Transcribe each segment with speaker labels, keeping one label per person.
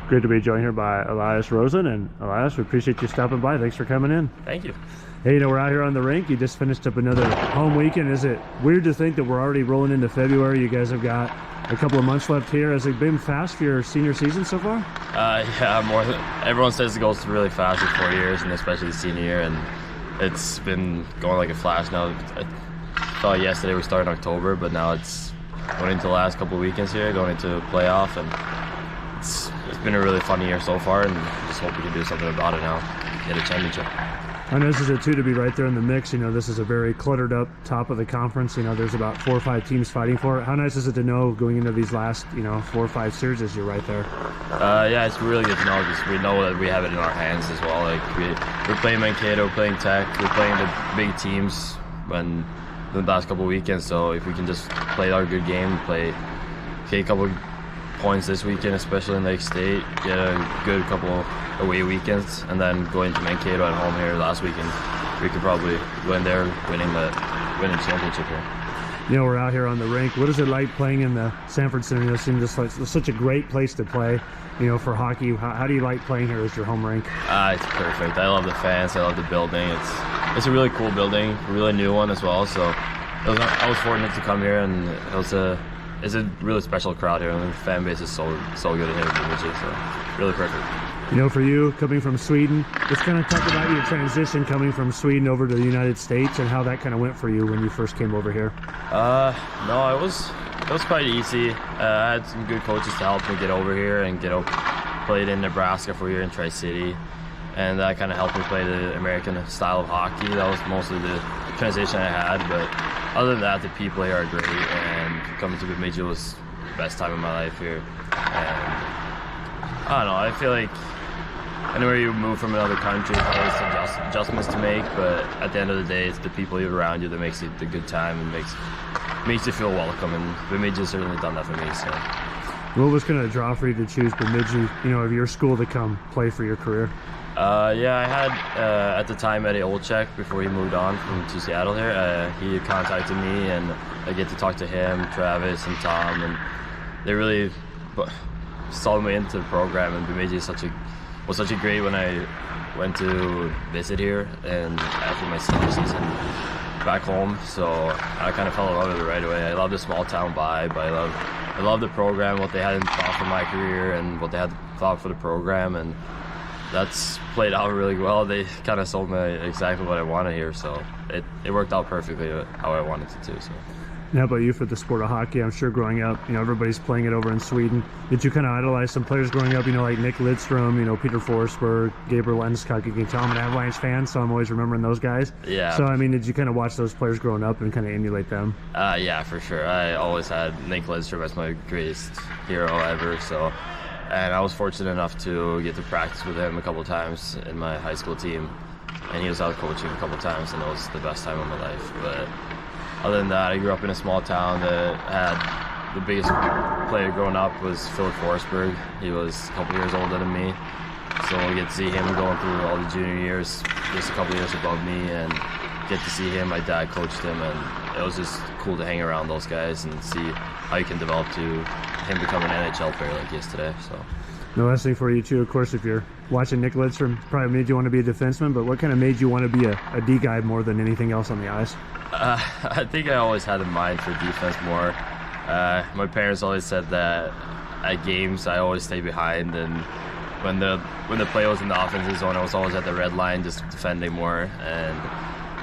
Speaker 1: Great to be joined here by Elias Rosen. And Elias, we appreciate you stopping by. Thanks for coming in.
Speaker 2: Thank you.
Speaker 1: Hey, we're out here on the rink. You just finished up another home weekend. Is it weird to think that we're already rolling into February? You guys have got a couple of months left here. Has it been fast for your senior season so far?
Speaker 2: Yeah, more than everyone says it goes really fast in 4 years, and especially the senior year, and it's been going like a flash now. I thought yesterday we started in October, but now it's going into the last couple of weekends here, going into playoff, and it's been a really fun year so far, and just hope we can do something about it now, get a championship.
Speaker 1: I know this is it too, to be right there in the mix. This is a very cluttered up top of the conference. There's about 4 or 5 teams fighting for it. How nice is it to know going into these last 4 or 5 series you're right there?
Speaker 2: Yeah, it's really good to know because we know that we have it in our hands as well. Like we're playing Mankato, we're playing Tech, we're playing the big teams when the last couple of weekends. So if we can just play our good game, get a couple points this weekend, especially in Lake State, get a good couple away weekends, and then go into Mankato at home here last weekend, we could probably go in there winning championship here.
Speaker 1: We're out here on the rink. What is it like playing in the Sanford Center? It seems just like it's such a great place to play, for hockey. How do you like playing here as your home rink?
Speaker 2: It's perfect. I love the fans. I love the building. It's a really cool building, a really new one as well. So I was fortunate to come here, and it's a really special crowd here, and the fan base is so good here in Bemidji, so really perfect.
Speaker 1: For you, coming from Sweden, let's kind of talk about your transition coming from Sweden over to the United States and how that kind of went for you when you first came over here.
Speaker 2: No, it was quite easy. I had some good coaches to help me get over here and played in Nebraska for a year in Tri-City, and that kind of helped me play the American style of hockey. That was mostly the transition I had, but other than that, the people here are great, and coming to Bemidji was the best time of my life here. And I don't know, I feel like anywhere you move from another country, there's always some adjustments to make, but at the end of the day, it's the people around you that makes it a good time and makes you feel welcome, and Bemidji has certainly done that for me. So,
Speaker 1: what was kind of the draw for you to choose Bemidji, of your school to come play for your career?
Speaker 2: Yeah, I had at the time Eddie Olczyk, before he moved on to Seattle here. He contacted me, and I get to talk to him, Travis, and Tom, and they really sold me into the program. And Bemidji was such a great when I went to visit here, and after my senior season back home. So I kind of fell in love with it right away. I love the small town vibe. I love the program, what they had in thought for my career, and what they had thought for the program, and that's played out really well. They kind of sold me exactly what I wanted here, so it worked out perfectly how I wanted it to. So.
Speaker 1: And how about you for the sport of hockey? I'm sure growing up, everybody's playing it over in Sweden. Did you kind of idolize some players growing up, like Nick Lidstrom, Peter Forsberg, Gabriel Landeskog? You can tell I'm an Avalanche fan, so I'm always remembering those guys.
Speaker 2: Yeah.
Speaker 1: So, did you kind of watch those players growing up and kind of emulate them?
Speaker 2: Yeah, for sure. I always had Nick Lidstrom as my greatest hero ever, so. And I was fortunate enough to get to practice with him a couple times in my high school team, and he was out coaching a couple times, and it was the best time of my life. But other than that, I grew up in a small town that had the biggest player growing up was Philip Forsberg. He was a couple years older than me, so we get to see him going through all the junior years, just a couple years above me, and get to see him. My dad coached him, and it was just cool to hang around those guys and see how you can develop to him become an NHL player like he is today. So.
Speaker 1: The last thing for you too, of course, if you're watching Nick Lidstrom, probably made you want to be a defenseman, but what kind of made you want to be a D guy more than anything else on the ice?
Speaker 2: I think I always had a mind for defense more. My parents always said that at games I always stay behind, and when the play was in the offensive zone, I was always at the red line just defending more. And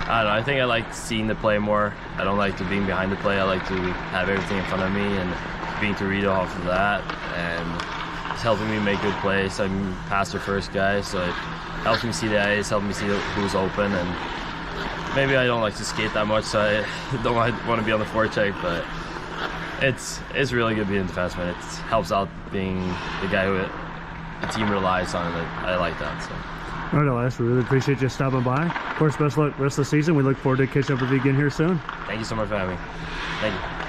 Speaker 2: I don't know, I think I like seeing the play more. I don't like being behind the play. I like to have everything in front of me and being to read off of that, and it's helping me make good plays. I'm passer first guy, so it helps me see the ice, helps me see who's open, and maybe I don't like to skate that much, so I don't want to be on the forecheck, but it's really good being a defenseman. It helps out being the guy who the team relies on, and I like that. So.
Speaker 1: All right, Elias, we really appreciate you stopping by. Of course, best luck rest of the season. We look forward to catching up with you again here soon.
Speaker 2: Thank you so much for having me. Thank you.